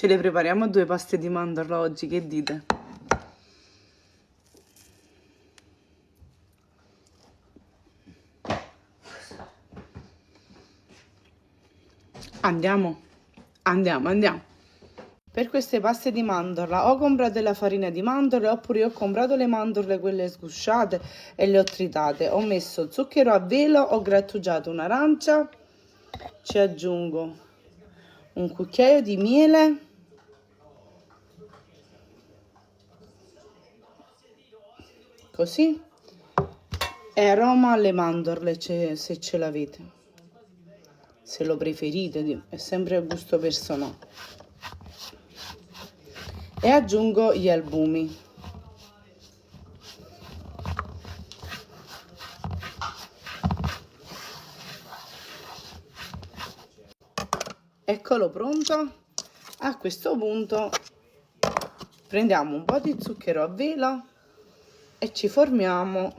Ce le prepariamo 2 paste di mandorla oggi, che dite? Andiamo, andiamo. Per queste paste di mandorla ho comprato la farina di mandorle, oppure ho comprato le mandorle quelle sgusciate e le ho tritate. Ho messo zucchero a velo, ho grattugiato un'arancia, ci aggiungo un cucchiaio di miele, così, e aroma alle mandorle se ce l'avete, se lo preferite, è sempre a gusto personale. E aggiungo gli albumi. Eccolo pronto. A questo punto prendiamo un po' di zucchero a velo e ci formiamo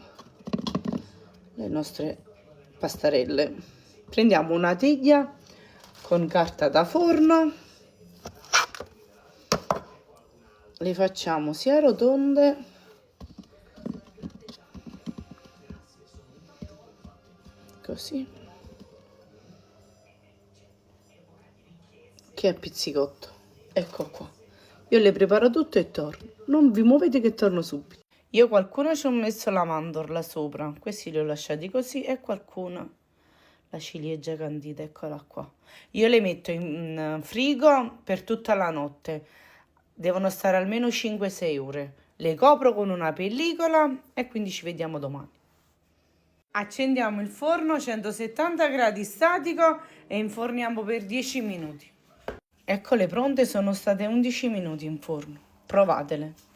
le nostre pastarelle. Prendiamo una teglia con carta da forno, le facciamo sia rotonde così che a pizzicotto. Ecco qua, io le preparo tutte e torno, non vi muovete che torno subito. Io qualcuno ci ho messo la mandorla sopra, questi li ho lasciati così, e qualcuno la ciliegia candita, eccola qua. Io le metto in frigo per tutta la notte, devono stare almeno 5-6 ore. Le copro con una pellicola e quindi ci vediamo domani. Accendiamo il forno 170 gradi statico e inforniamo per 10 minuti. Eccole pronte, sono state 11 minuti in forno. Provatele.